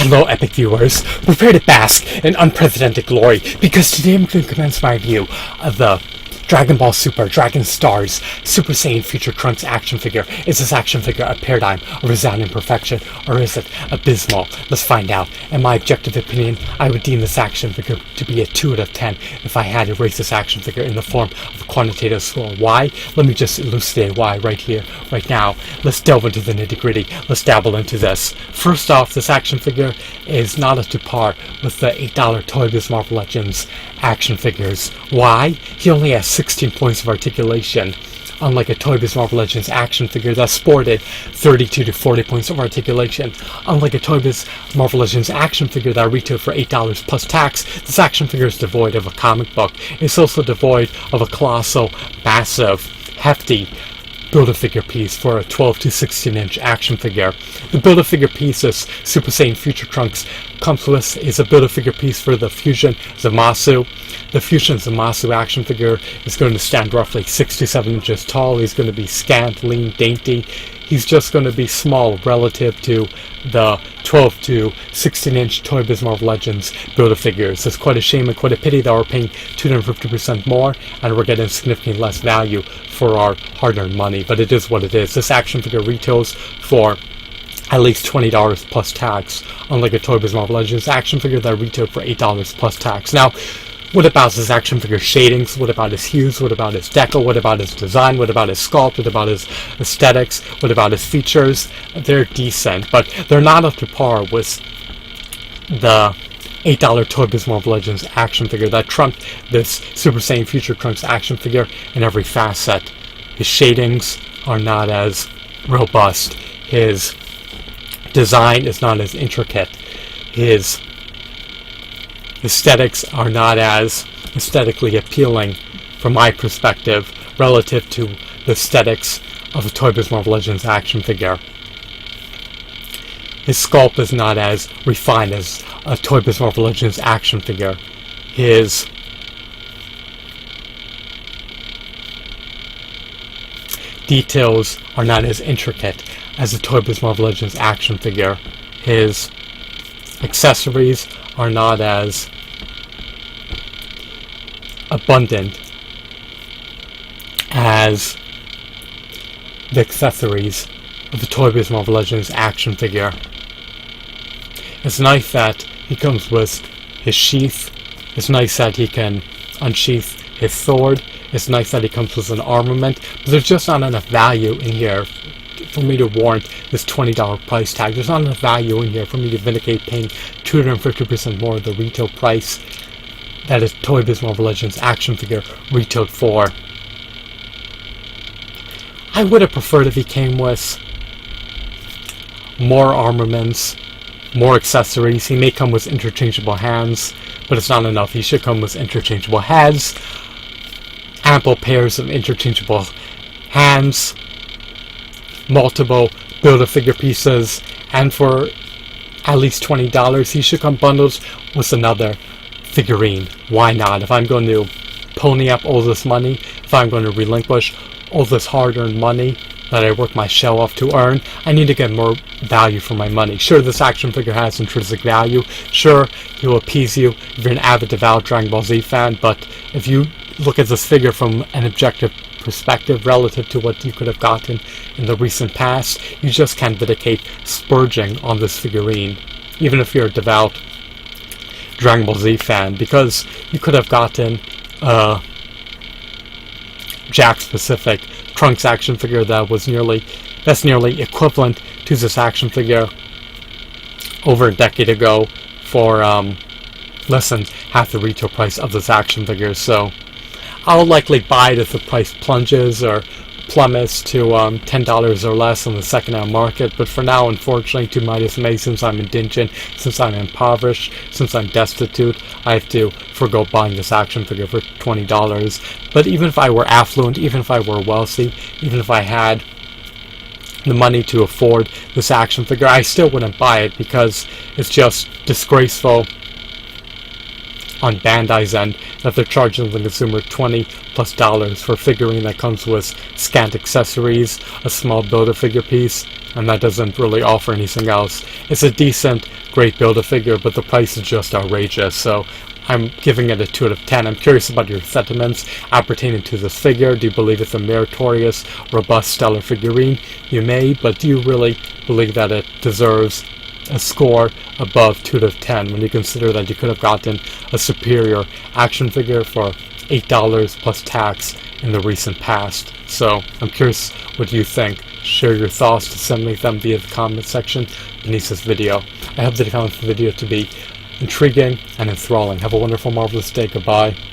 Hello, epic viewers. Prepare to bask in unprecedented glory, because today I'm going to commence my review of the Dragon Ball Super Dragon Stars Super Saiyan Future Trunks action figure. Is this action figure a paradigm of resounding perfection, or is it abysmal? Let's find out. In my objective opinion, I would deem this action figure to be a 2 out of 10 if I had to rate this action figure in the form of a quantitative score. Why? Let me just elucidate why right here, right now. Let's delve into the nitty-gritty. Let's dabble into this. First off, this action figure is not up to par with the $8 Toy Biz Marvel Legends action figures. Why? He only has 16 points of articulation, unlike a Toy Biz Marvel Legends action figure that sported 32 to 40 points of articulation. Unlike a Toy Biz Marvel Legends action figure that retailed for $8 plus tax, this action figure is devoid of a comic book. It's also devoid of a colossal, massive, hefty Build-A-Figure piece for a 12 to 16 inch action figure. The Build-A-Figure piece this Super Saiyan Future Trunks comes with is a Build-A-Figure piece for the Fusion Zamasu. The Fusion Zamasu action figure is going to stand roughly 6 to 7 inches tall. He's going to be scant, lean, dainty. He's just going to be small relative to the 12 to 16 inch Toy Biz Marvel Legends Build-A-Figures. It's quite a shame and quite a pity that we're paying 250% more and we're getting significantly less value for our hard-earned money, but it is what it is. This action figure retails for at least $20 plus tax, unlike a Toy Biz Marvel Legends action figure that retailed for $8 plus tax. Now, what about this action figure shadings? What about his hues? What about his deco? What about his design? What about his sculpt? What about his aesthetics? What about his features? They're decent, but they're not up to par with the $8 Toy Biz Marvel Legends action figure that trumped this Super Saiyan Future Trunks action figure in every facet. His shadings are not as robust. His design is not as intricate. His aesthetics are not as aesthetically appealing from my perspective relative to the aesthetics of a Toy Biz Marvel Legends action figure. His sculpt is not as refined as a Toy Biz Marvel Legends action figure. His details are not as intricate as a Toy Biz Marvel Legends action figure. His accessories are not as abundant as the accessories of the Toy Biz Marvel Legends action figure. It's nice that he comes with his sheath. It's nice that he can unsheath his sword. It's nice that he comes with an armament, but there's just not enough value in here for me to warrant this $20 price tag. There's not enough value in here for me to vindicate paying 250% more of the retail price that a Toy Biz Marvel Legends action figure retailed for. I would have preferred if he came with more armaments, more accessories. He may come with interchangeable hands, but it's not enough. He should come with interchangeable heads, ample pairs of interchangeable hands, multiple Build-A-Figure pieces, and for at least $20 he should come bundled with another figurine. Why not? If I'm going to pony up all this money, if I'm going to relinquish all this hard-earned money that I work my shell off to earn, I need to get more value for my money. Sure, this action figure has intrinsic value. Sure, he will appease you if you're an avid, devout Dragon Ball Z fan, but if you look at this figure from an objective perspective relative to what you could have gotten in the recent past, you just can't vindicate splurging on this figurine, even if you're a devout Dragon Ball Z fan, because you could have gotten a Jack-specific Trunks action figure that's nearly equivalent to this action figure over a decade ago for less than half the retail price of this action figure. So I'll likely buy it if the price plunges or plummets to $10 or less on the second-hand market, but for now, unfortunately, to my dismay, since I'm indigent, since I'm impoverished, since I'm destitute, I have to forgo buying this action figure for $20. But even if I were affluent, even if I were wealthy, even if I had the money to afford this action figure, I still wouldn't buy it, because it's just disgraceful on Bandai's end that they're charging the consumer $20+ for a figurine that comes with scant accessories, a small Build-A-Figure piece, and that doesn't really offer anything else. It's a decent, great Build-A-Figure, but the price is just outrageous, so I'm giving it a 2 out of 10. I'm curious about your sentiments appertaining to this figure. Do you believe it's a meritorious, robust, stellar figurine? You may, but do you really believe that it deserves a score above 2 out of 10 when you consider that you could have gotten a superior action figure for $8 plus tax in the recent past? So I'm curious what you think. Share your thoughts, disseminate them via the comment section beneath this video. I hope that you found the video to be intriguing and enthralling. Have a wonderful, marvelous day. Goodbye.